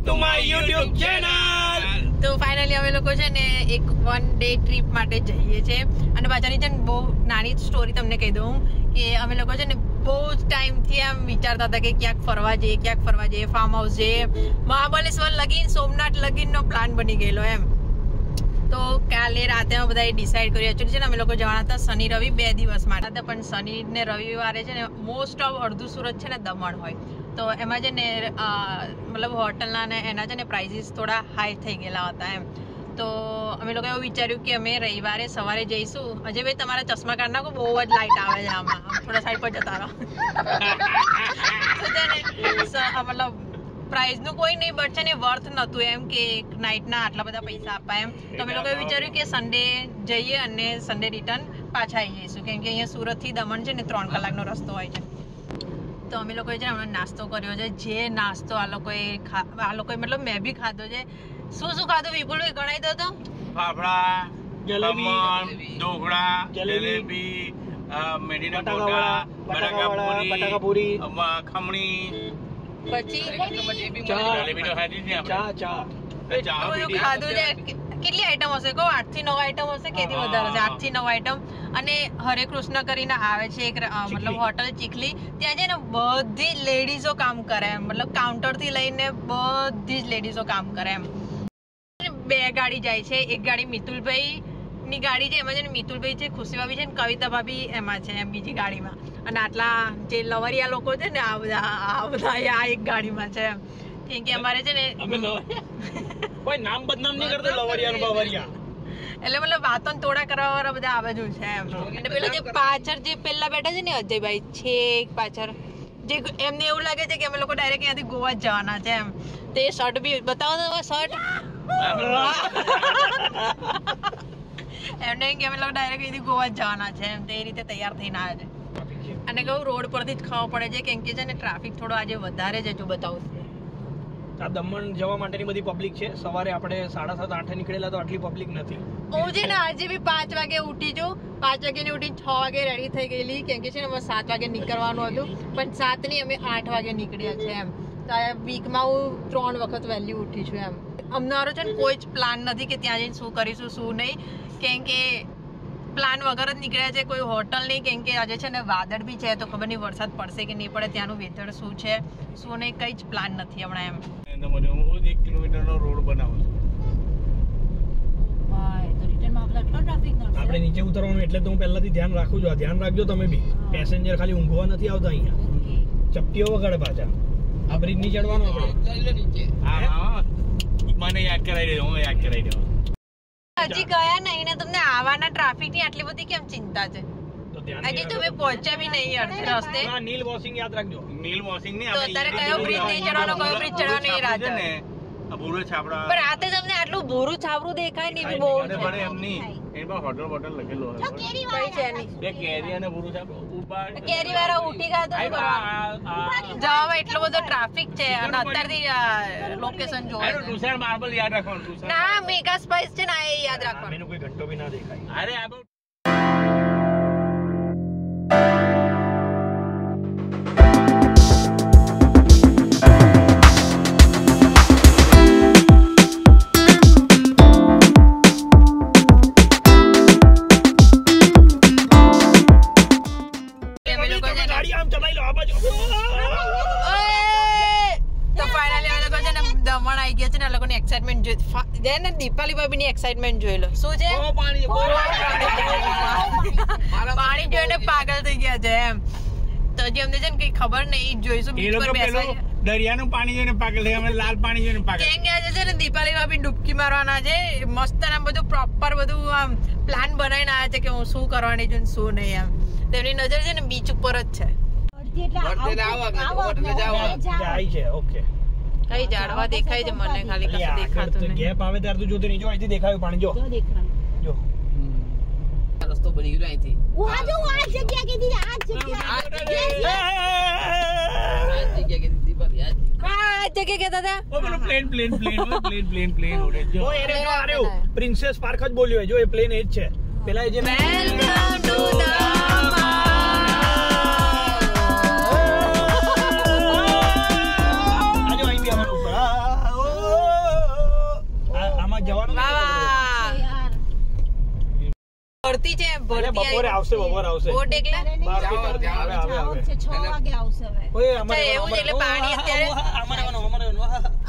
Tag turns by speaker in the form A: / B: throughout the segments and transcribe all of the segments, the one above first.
A: To my YouTube channel.
B: તો finally અમે લોકો છે ને એક 1 ડે ટ્રીપ માટે જઈએ છે અને પાછળની છે ને બહુ નાની સ્ટોરી તમને કહી દઉં કે અમે લોકો છે ને બહુ જ ટાઈમથી આમ વિચારતા હતા કે ક્યાંક ફરવા જઈએ ફાર્મ હાઉસ જઈએ. મહાબલેશ્વર લગીન સોમનાથ લગીનનો પ્લાન બની ગયેલો એમ. તો કાલે રાતે અમે બધાએ ડિસાઈડ કર્યું. એકચ્યુઅલી છે ને અમે લોકો જવાના હતા શનિ રવિ 2 દિવસ માટે હતા, પણ શનિ ને રવિવારે છે ને મોસ્ટ ઓફ અડધું સુરત છે ને દમણ હોય, તો એમાં છે ને મતલબ હોટલના ને એના છે ને પ્રાઇઝીસ થોડા હાઈ થઈ ગયેલા હતા એમ. તો અમે લોકો એવું વિચાર્યું કે અમે રવિવારે સવારે જઈશું. અજયભાઈ તમારા ચશ્મા કાઢ નાખો, બહુ જ લાઇટ આવે છે આમાં, થોડા સાઈડ પર જતા રહો. તો છે ને મતલબ પ્રાઇઝનું કોઈ નહીં, બટ છે ને વર્થ નહોતું એમ કે એક નાઇટના આટલા બધા પૈસા આપવા એમ. તો અમે લોકોએ વિચાર્યું કે સન્ડે જઈએ અને સન્ડે રિટર્ન પાછા આવી જઈશું, કેમ કે અહીંયા સુરતથી દમણ છે ને 3 કલાકનો રસ્તો હોય છે. તો અમે લોકોએ છે ને હમણાં નાસ્તો કર્યો છે. જે નાસ્તો આ લોકોએ મતલબ મેં બી ખાધો છે. શું ખાધું વિપુલભાઈ ગણાઈ દો તો?
A: ફાફડા, ખમણ, ઢોકળા, જલેબી, મેડીના ગોટા, બટાકાપુરી, ખમણી,
B: પછી
A: જલેબી તો ખાધી છે આપણે. ચા
B: ખાધું છે. કેટલી આઈટમ હશે કહો? 8 થી 9 આઈટમ હશે, કેથી વધારે હશે? 8 થી 9 આઈટમ. અને હરે કૃષ્ણ કરીને આવે છે એક મતલબ હોટલ ચીખલી, ત્યાં છે ને બધી લેડીઝો કામ કરે એમ, મતલબ કાઉન્ટર થી લઈને બધી જ લેડીઝો કામ કરે એમ. 2 ગાડી જાય છે. એક ગાડી મિતુલભાઈ ની ગાડી છે, એમાં છે ને મિતુલભાઈ છે, ખુશી ભાભી છે ને કવિતા ભાભી એમાં છે એમ બીજી ગાડીમાં. અને આટલા જે લવરિયા લોકો છે ને આ બધા આ એક ગાડીમાં છે એમ. કેમ કે અમારે છે ને
A: કોઈ નામ બદનામ નહીં કરતો, લવરિયા બાવરિયા
B: એટલે મતલબ વાતો તોડા કરવા વાળા બધા આ બાજુ છે એમ. અને પેલા જે પાછળ જે પેલા બેઠા છે ને અજયભાઈ છે પાછળ, જે એમને એવું લાગે છે કે અમે લોકો ડાયરેક્ટ અહીંયાથી ગોવા જ જવાના છે એમ. તો એ શર્ટ બી બતાવો તો શર્ટ એમને કે અમે લોકો ડાયરેક્ટ અહીંથી ગોવા જ જવાના છે એમ. તો એ રીતે તૈયાર થઈને આવે છે. અને કહું રોડ પરથી જ ખાવા પડે છે, કેમ કે છે ને ટ્રાફિક થોડો આજે વધારે છે. જો બતાવું
A: આ દમણ જવા માટેની બધી પબ્લિક છે. સવારે આપણે 7:30-8 નીકળેલા તો આટલી પબ્લિક નથી.
B: હું છે ને આજે બી 5 વાગે ઉઠી છું. 5 વાગે ની ઉઠી 6 વાગે રેડી થઈ ગયેલી, કેમ કે છે ને અમારે 7 વાગે નીકળવાનું હતું, પણ 7 ની અમે 8 વાગે નીકળ્યા છે એમ. તો આ વીકમાં હું 3 વખત વહેલી ઉઠી છું એમ. અમારો છે ને કોઈ જ પ્લાન નથી કે ત્યાં જઈને શું કરીશું શું નહીં, કેમ કે પ્લાન વગર જ નીકળ્યા છે. કોઈ હોટલ નહીં, કેમ કે આજે છે ને વાદળ બી છે, તો ખબર નહીં વરસાદ પડશે કે નહીં પડે, ત્યાંનું વેધર શું છે શું નહીં, કઈ જ પ્લાન નથી હમણાં એમ.
A: 1 કિલોમીટરનો રોડ બનાવો છો. આપણે નીચે ઉતરવાનું એટલે તો હું પહેલાથી ધ્યાન રાખું છું. ધ્યાન રાખજો તમે બી. પેસેન્જર ખાલી ઊંઘવા નથી આવતા અહીંયા, ચપટીઓ વગાડે પાછા. આ બ્રિજ ની ચડવાનું આપણે નીચે. મને યાદ કરાવી દેજો, હું યાદ કરાવી દઉં.
B: હજી ગયા નહીં ને તમને આવાના ટ્રાફિક ની આટલી બધી કેમ ચિંતા છે? હજી તમે પહોંચ્યા બી નહીં અડધે રસ્તે.
A: નીલ વોશિંગ યાદ રાખજો. નીલ વોશિંગ ની
B: તો અત્યારે કયો બ્રિજ નહીં ચડવાનો, કયો બ્રિજ ચડવાનો એ રાત
A: ને. આ ભૂરો છાપડા
B: પણ રાતે તમને આટલું ભૂરું છાપરું દેખાય નહીં બહુ
A: એમ નહીં. એમાં હોટલ બોટલ લખેલો હોય.
B: કઈ છે નહીં.
A: બે કેરી અને ભૂરું છાપરું ઉપર.
B: કેરી વાળા ઉઠી ગયા તો જવામાં એટલો બધો ટ્રાફિક છે અને અત્યારથી લોકેશન જોવા.
A: ટુસાર માર્બલ યાદ રાખવાનું.
B: ના મેગા સ્પાઇસ છે ને એ યાદ રાખવાનું.
A: એનો કોઈ ઘંટો બી ના દેખાય. અરે આ
B: દીપાલી ભાભી ની એક્સાઇટમેન્ટ જોઈ લો. શું છે? પાણી જોઈને પાગલ થઈ ગયા છે એમ. તો જે અમને છે ને કઈ ખબર નહીં, જોઈશું બીચ પર બેસવા.
A: દરિયાનું પાણી જોઈને પાગલ થઈ, અમે લાલ પાણી જોઈને પાગલ.
B: કેમ કે છે ને દીપાલી ભાભી ડૂબકી મારવાના છે. મસ્ત આમ બધું પ્રોપર બધું આમ પ્લાન બનાવીને આવ્યા છે કે હું શું કરવાની છું શું નહીં એમ. તેમની નજર છે ને બીચ ઉપર જ છે. કઈ ઝાડવા દેખાય છે મને, ખાલી કશું દેખાતું નહીં.
A: ગેપ આવે ત્યારે તું જોતે નહીં. જો અહીંથી દેખાયું પાણી. જો જો રસ્તો બની ગયો અહીંથી. આ જગ્યા કે દીદી, આ જગ્યા
B: કે દાદા
A: પ્લેન ઉડે. જો એને જો આર્યો પ્રિન્સેસ પાર્ક જ બોલ્યો. જો એ પ્લેન એ જ છે. પેલા જે
B: વેલકમ ટુ દમણ.
A: આજો અહીં બી અમારું ઉપર. બપોરે આવશે
B: બોટ એકલા
C: 6 વાગે આવશે હવે.
B: એવું છે એટલે પાણી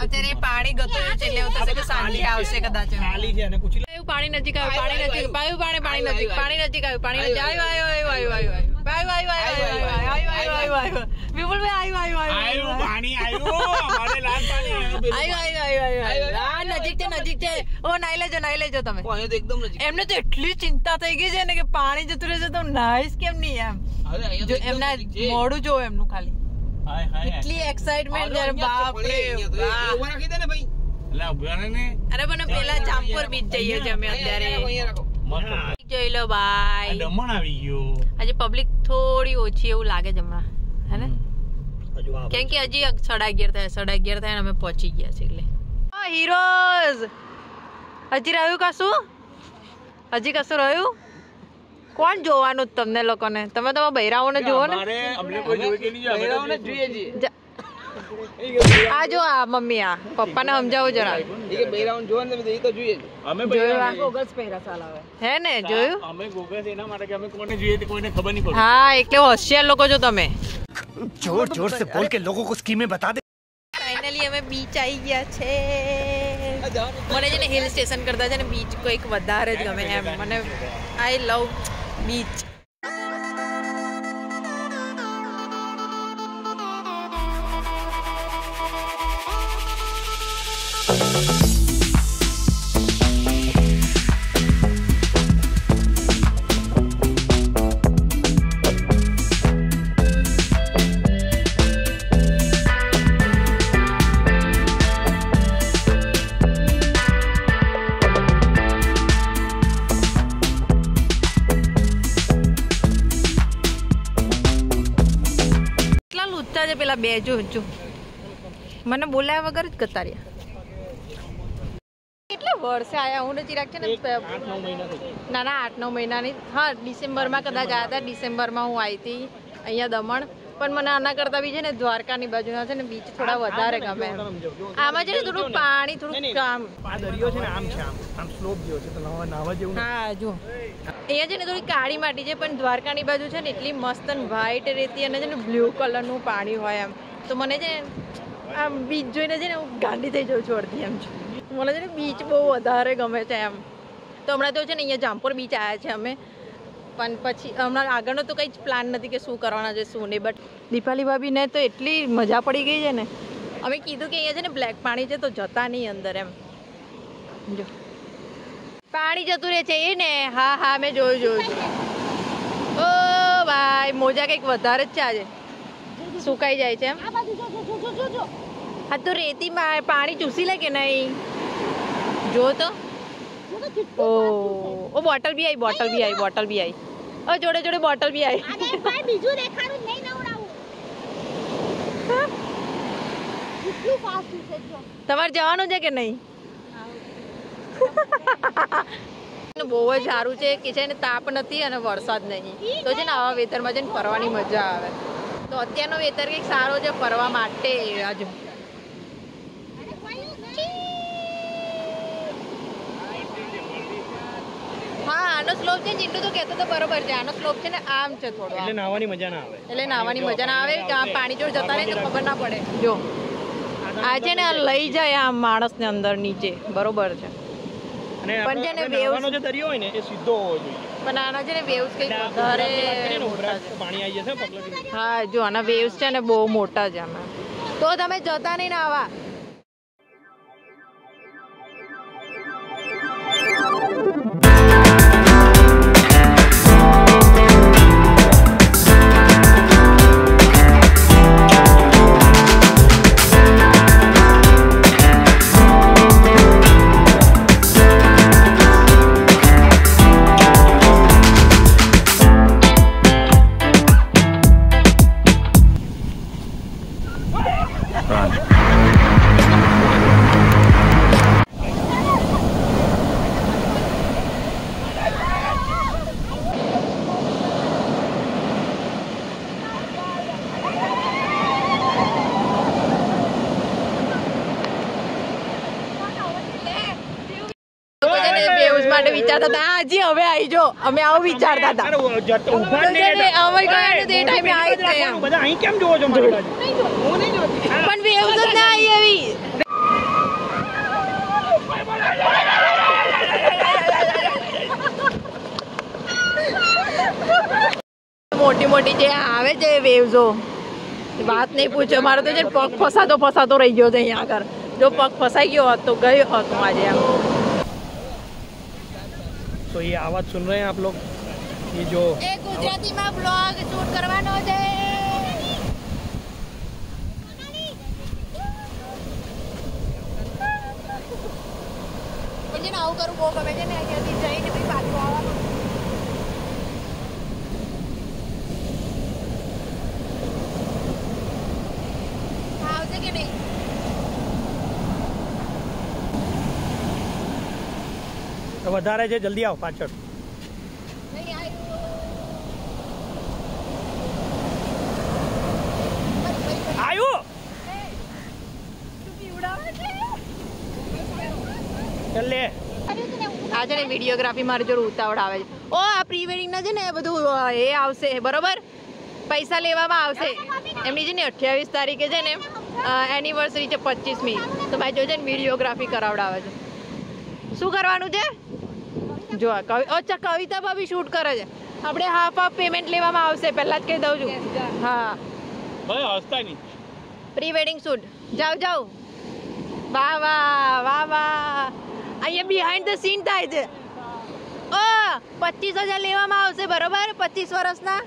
B: અત્યારે પાણી ગતું છે એટલે એવું થશે કે સાંજે આવશે કદાચ.
A: ખાલી છે અને પૂછી લે.
B: પાણી નજીક આવ્યું પાણી નજીક પાણી નજીક પાણી નજીક આવ્યું વિપુલભાઈ આવ્યું
A: પાણી આવ્યું અમારે લાલ પાણી આવ્યું
B: નજીક છે ઓ નાઈ લેજો તમે. એમને તો એટલી ચિંતા થઈ ગઈ છે ને કે પાણી જતું રહેશે તો નાઈસ કેમ નહીં એમ એમના મોઢું જોવો એમનું ખાલી એટલી એક્સાઇટમેન્ટ જયારે બાપ રે અરે મને પેલા જામપુર બીચ જઈએ છે અમે અત્યારે જોઈ લો ભાઈ
A: દમણ આવી ગયો
B: આજે પબ્લિક થોડી ઓછી એવું લાગે છે હમણાં હે ને કેમ કે હજી 11:30 થાય અમે પહોંચી ગયા છે એટલે હીરોઝ હજી રહ્યું કશું રહ્યું કોણ જોવાનું તમને લોકોને તમે તમારા બૈરાઓને જોવો ને આ જો આ મમ્મી આ પપ્પાને સમજાવો જરા હે ને જોયું હા એટલે હોશિયાર લોકો છો તમે
A: જોર સે બોલ કે લોકો કો સ્કીમે બતા દે.
B: ફાઇનલી અમે બીચ આવી ગયા છે. મને છે ને હિલ સ્ટેશન કરતા છે ને બીચ કોઈક વધારે જ ગમે એમ મને આઈ લવ બીચ. પેલા બે જો મને બોલાયા વગર જ ગતા રહ્યા. કેટલા વર્ષે આયા હું ચિરાગ છે ને 8-9 મહિનાની હા ડિસેમ્બરમાં કદાચ આવ્યા હતા. ડિસેમ્બરમાં હું આવી હતી અહીંયા દમણ પણ મને આના કરતા બી છે ને દ્વારકાની બાજુના છે ને બીચ થોડા વધારે ગમે. આમાં છે ને થોડું પાણી થોડું આમ
A: દરિયો છે ને આમ સ્લોપ જેવો છે તો નાવા જેવું.
B: હા જો અહીંયા છે ને થોડી કાળી માટી છે પણ દ્વારકાની બાજુ છે ને એટલી મસ્ત વ્હાઈટ રેતી અને છે ને બ્લુ કલરનું પાણી હોય એમ તો મને છે ને આમ બીચ જોઈને છે ને હું ગાંડી થઈ જાઉં છું અડધી એમ છું. મને છે ને બીચ બહુ વધારે ગમે છે એમ. તો હમણાં તો છે ને અહીંયા જામપુર બીચ આવ્યા છે અમે પણ પછી હમણાં આગળનો તો કંઈ જ પ્લાન નથી કે શું કરવાના છે શું નહીં. બટ દીપાલી ભાભીને તો એટલી મજા પડી ગઈ છે ને અમે કીધું કે અહીંયા છે ને બ્લેક પાણી છે તો જતા નહીં અંદર એમ. જો પાણી જતું રહે છે એ ને હા મેં જોયું ઓ ભાઈ મોજા કંઈક વધારે જ છે આજે સુકાઈ જાય છે એમ. હા તો રેતીમાં પાણી ચૂસી લે કે નહીં જો તો ઓ બોટલ બી આવી ઓ જોડે બોટલ બી આવી. તમારે જવાનું છે કે નહીં? બહુ જ સારું છે કે છે ને તાપ નથી અને વરસાદ નહીં તો છે ને આવા વેતરમાં છે ને ફરવાની મજા આવે. તો અત્યારનો વેતર કંઈક સારો છે ફરવા માટે. આજુ હા આનો સ્લોપ છે ચિંટુ તો કહેતો તો બરોબર છે. આનો સ્લોપ છે ને આમ છે થોડો
A: એટલે નાવાની મજા ના આવે
B: કે આ પાણી જોડે જતા રહે તો ખબર ના પડે. જો આ છે ને લઈ જાય આમ માણસને અંદર નીચે બરોબર છે પણ છે ને વેવ્સ
A: જે દરિયો હોય ને એ સીધો હોવો જોઈએ
B: પણ આના છે ને વેવ્સ કંઈક વધારે
A: પાણી આવી જશે પગલા.
B: હા જો આના વેવ્સ છે ને બહુ મોટા છે આમાં તો તમે જતા નહીં ને આવા. માટે વિચારતા હતા હજી હવે આવી જો અમે આવું વિચારતા હતા અમે ગયા ને તે ટાઈમે આવી જ નહીં
A: બધા અહીં કેમ જોવો છો મારી બાજુ
B: પણ વેવ જ ના આવી એવી મોટી મોટી જે આવે છે વેવ્સો વાત નહીં પૂછો મારો તો છે પગ ફસાતો રહી ગયો છે અહીંયા આગળ જો પગ ફસાઈ ગયો હોત તો ગયો હોત હું આજે
A: तो ये आवाज सुन रहे हैं आप लोग ये जो
B: गुजराती में ब्लॉग शूट करवानो છે એટલે આવું કરું બહુ ગમે છે ને અહીંયાથી જઈને પછી પાછું આવવાનું આવશે કે નહીં
A: વધારે છે જલ્દી આવો પાછળ આવ્યો ચાલે
B: આ છે ને વિડીયોગ્રાફી મારી જોડે ઉતાવળ આવે છે ઓ આ પ્રી વેડિંગ ના છે ને બધું એ આવશે બરોબર પૈસા લેવામાં આવશે એમની છે ને 28 તારીખે છે ને એનિવર્સરી છે 25મી તો ભાઈ જો છે ને વિડીયોગ્રાફી કરાવડાવે છે શું કરવાનું છે જો અચ્છા કવિતા ભાભી શૂટ કરે છે આપણે હાફ પેમેન્ટ લેવામાં આવશે પહેલા જ કહી દઉં છું હા
A: ભાઈ હસતા નહીં
B: પ્રી વેડિંગ શૂટ જાઓ વાહ વાહ અહીંયા બિહાઇન્ડ ધ સીન થાય છે ઓ 25,000 લેવામાં આવશે બરોબર 25 વર્ષના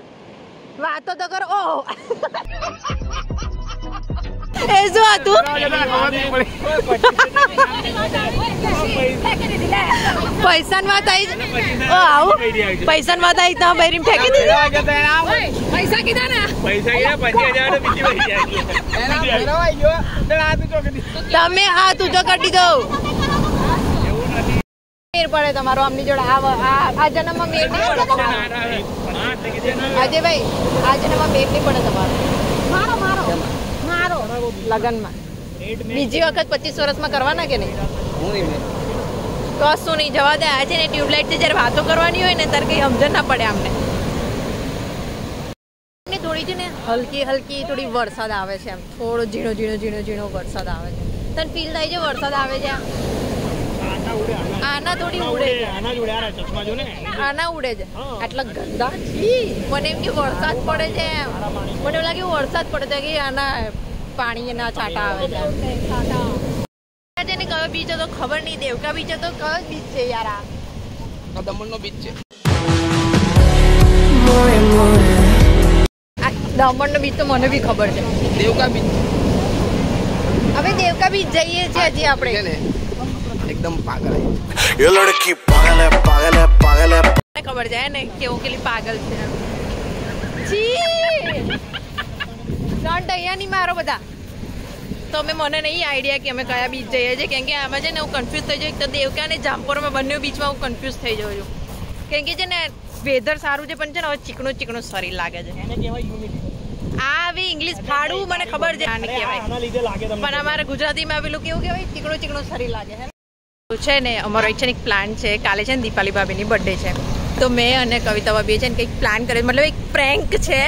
B: વાતો તો કરો ઓહો એ શું હતું પૈસાની વાત આવી ઓ આવું પૈસાની વાત આવી તો બૈરીમ ફેંકી દીધી પૈસા કીધા ને
A: પૈસા 25,000 બીજી વહી
B: તમે હાથ ઊંચો કરી દીધો મેર પડે તમારો આમની જોડે આ જન્મમાં મેર નહીં પડે આજે ભાઈ આ જન્મમાં મેર નહીં પડે તમારો મારો લગનમાં બીજી વખત 25 વર્ષમાં કરવાના કે નહીં કશું નહીં જવા દે આ છે ને ટ્યુબલાઇટ છે જયારે વાતો કરવાની હોય ને ત્યારે કઈ સમજણ ના પડે અમને થોડી છે ને હલકી થોડી વરસાદ આવે છે એમ થોડો ઝીણો વરસાદ આવે છે તને ફીલ થાય છે વરસાદ આવે છે આના થોડી ઉડે આના ઉડે છે આટલા ગંદા મને એમ કે વરસાદ પડે છે મને એવું લાગે વરસાદ પડે છે કે આના પાણીના છાંટા આવે છે ને કયો બીચ તો ખબર નહીં દેવકા બીચ તો કયો બીચ છે યાર આ
C: દમણનો બીચ છે
B: દમણનો બીચ તો મને બી ખબર છે
C: દેવકા બીચ
B: હવે દેવકા બીચ જઈએ છીએ હજી આપણે
C: एकदम पागल है
D: ये लड़की पागल है
B: खबर जाए ने केवो के लिए पागल છે છી ડોન્ટ અહીંયા નહીં મારો બધા તો મને નહીં આઈડિયા કે અમે કયા બીચ જઈએ છીએ કેમ કે આમાં છે ને હું કન્ફ્યુઝ થઈ જાઉં તો દેવકા અને જામપોરમાં બંને બીચમાં હું કન્ફ્યુઝ થઈ જાઉં છું કેમ કે છે ને વેધર સારું છે પણ છે ને હવે ચીકણું શરીર લાગે છે
A: એને કહેવાય હ્યુમિડિટી
B: આ હવે ઇંગ્લિશ ફાડું મને ખબર છે આને કહેવાય
A: આના લીધે લાગે તમને
B: પણ અમારે ગુજરાતીમાં પેલું કેવું કહેવાય ચીકણું શરીર લાગે છે ને અમારો એક છે ને એક પ્લાન છે કાલે છે ને દીપાલી ભાભીની બર્થડે છે તો મેં અને કવિતા ભાભીએ છે ને કંઈક પ્લાન કર્યો મતલબ એક પ્રેન્ક છે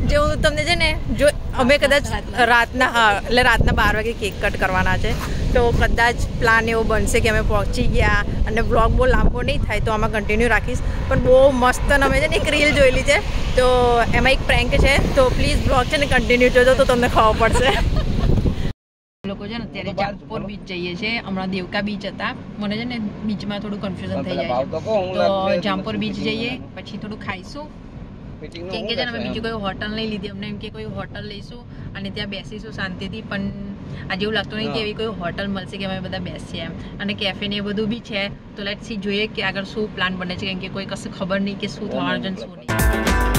B: જે હું તમને છે ને જો અમે કદાચ રાતના 12 વાગે કેક કટ કરવાના છે તો કદાચ પ્લાન એવો બનશે કે અમે પહોંચી ગયા અને બ્લોગ બહુ લાંબો નહીં થાય તો આમાં કન્ટિન્યુ રાખીશ પણ બહુ મસ્ત અમે છે ને એક રીલ જોયેલી છે તો એમાં એક પ્રેન્ક છે તો પ્લીઝ બ્લોગ છે ને કન્ટિન્યુ જોજો તો તમને ખબર પડશે લોકો છે ને અત્યારે જામપોર બીચ જઈએ છે હમણાં દેવકા બીચ હતા મને છે ને બીચમાં થોડું કન્ફ્યુઝન થઈ જાય છે તો જામપોર બીચ જઈએ પછી થોડું ખાઈશું કેમ કે છે ને અમે બીજું કોઈ હોટલ નહીં લીધી અમને એમ કે કોઈ હોટલ લઈશું અને ત્યાં બેસીશું શાંતિથી પણ આજે એવું લાગતું નહીં કે એવી કોઈ હોટલ મળશે કે અમે બધા બેસીએ એમ અને કેફે ને એ બધું બી છે તો લેટ્સ સી જોઈએ કે આગળ શું પ્લાન બને છે કેમ કે કોઈ કશું ખબર નહીં કે શું થવાનું છે શું નહીં